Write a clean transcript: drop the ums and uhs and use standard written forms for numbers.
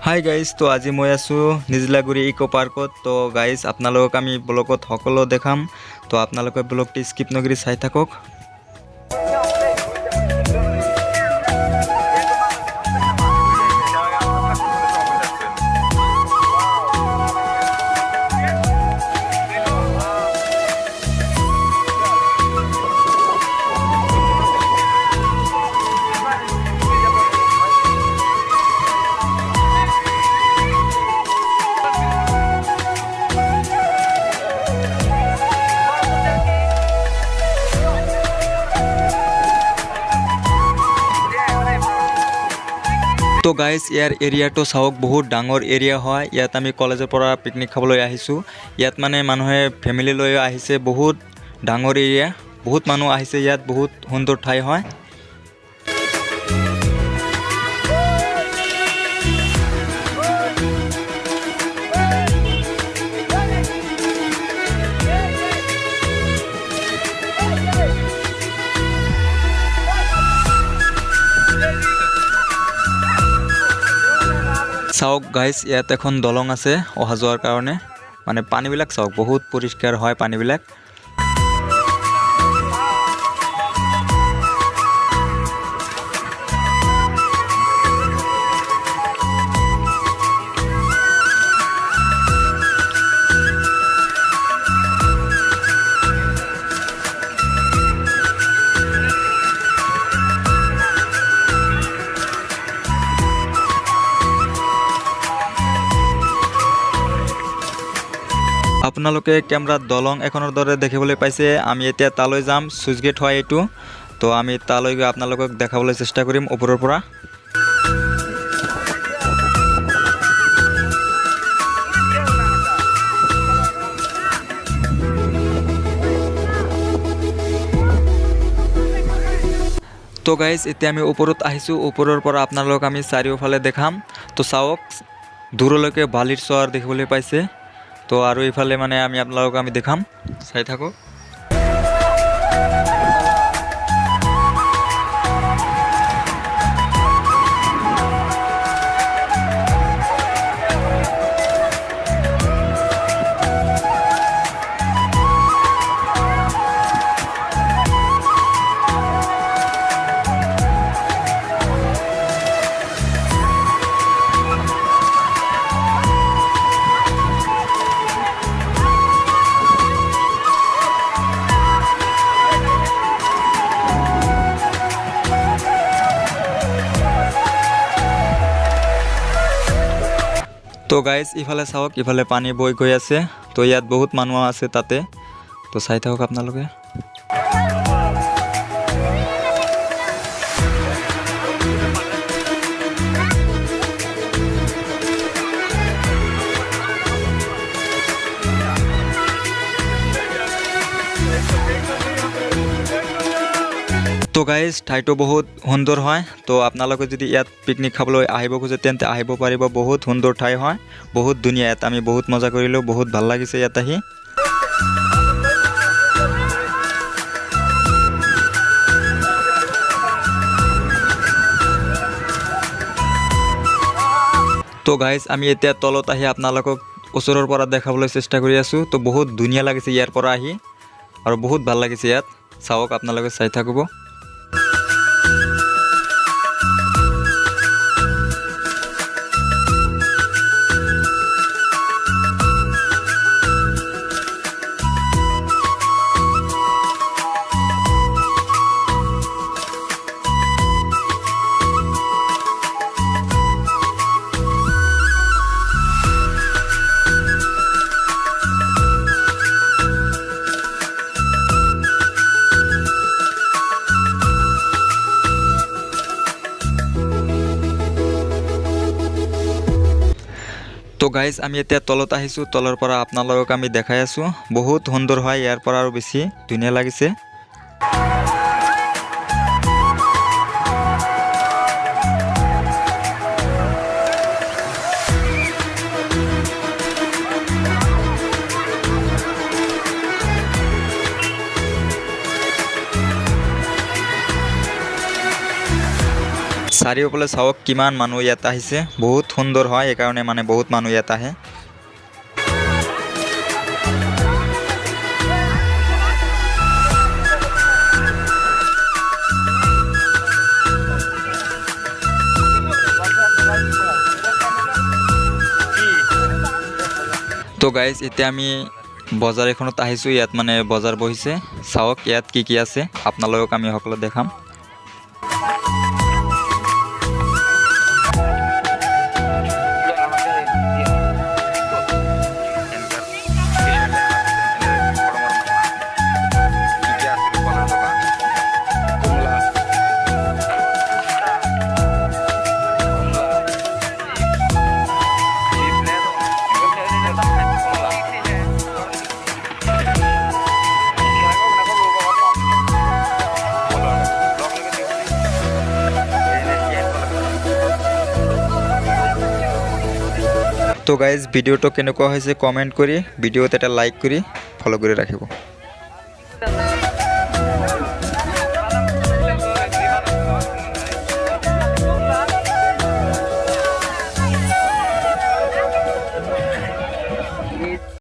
Hi guys, তো আজি মই আছোঁ নিজলাগুৰি ইকো পাৰ্কত। তো গাইজ আপোনালোকক আমি ব্লগত সকলো দেখাম। তো আপোনালোকে ব্লগটি স্কিপ নকৰি চাই থাকক। তো গাইজ ইয়াৰ এৰিয়াটো চাওক, বহুত ডাঙৰ এৰিয়া হয়। ইয়াত আমি কলেজৰ পৰা পিকনিক খাবলৈ আহিছোঁ। ইয়াত মানে মানুহে ফেমিলি লৈ আহিছে। বহুত ডাঙৰ এৰিয়া, বহুত মানুহ আহিছে ইয়াত। বহুত সুন্দৰ ঠাই হয়। চাওক গাইজ, ইয়াত এখন দলং আছে অহা যোৱাৰ কাৰণে। মানে পানীবিলাক চাওক, বহুত পৰিষ্কাৰ হয় পানীবিলাক। আপোনালোকে কেমেৰাত দলং এখনৰ দৰে দেখিবলৈ পাইছে। আমি এতিয়া তালৈ যাম। চুইচ গেট হয় এইটো। তো আমি তালৈ গৈ আপোনালোকক দেখাবলৈ চেষ্টা কৰিম ওপৰৰ পৰা। তো গাইজ, এতিয়া আমি ওপৰত আহিছোঁ। ওপৰৰ পৰা আপোনালোকক আমি চাৰিওফালে দেখাম। তো চাওক, দূৰলৈকে বালিৰ চৰ দেখিবলৈ পাইছে। তো আৰু এইফালে মানে আপোনালোকক আমি দেখাম, চাই থাকক। তো গাইজ, ইফালে চাওক, ইফালে পানী বৈ গৈ আছে। তো ইয়াত বহুত মানুহ আছে তাতে। তো চাই থাকক আপোনালোকে। তো গাইজ, ঠাইটো বহুত সুন্দৰ হয়। তো আপোনালোকে যদি ইয়াত পিকনিক খাবলৈ আহিব খোজে তেন্তে আহিব পাৰিব। বহুত সুন্দৰ ঠাই হয়, বহুত ধুনীয়া। ইয়াত আমি বহুত মজা কৰিলোঁ, বহুত ভাল লাগিছে ইয়াত আহি। তো গাইজ, আমি এতিয়া তলত আহি আপোনালোকক ওচৰৰ পৰা দেখাবলৈ চেষ্টা কৰি আছোঁ। তো বহুত ধুনীয়া লাগিছে ইয়াৰ পৰা আহি, আৰু বহুত ভাল লাগিছে ইয়াত। চাওক, আপোনালোকে চাই থাকিব। তো গাইজ, আমি এতিয়া তলত আহিছোঁ। তলৰ পৰা আপোনালোকক আমি দেখাই আছোঁ। বহুত সুন্দৰ হয়, ইয়াৰ পৰা আৰু বেছি ধুনীয়া লাগিছে। চাৰিওফালে চাওক কিমান মানুহ ইয়াত আহিছে, বহুত সুন্দৰ হয়, এইকাৰণে মানে বহুত মানুহ ইয়াত আহে। তো গাইজ এতিয়া আমি বজাৰ এখনত আহিছোঁ, ইয়াত মানে বজাৰ বহিছে, চাওক ইয়াত কি কি আছে, আপোনালোকক আমি সকলো দেখাম। তো গাইজ ভিডিওটো কেনেকুৱা হৈছে কমেণ্ট কৰি, ভিডিওত এটা লাইক কৰি ফলো কৰি ৰাখিব।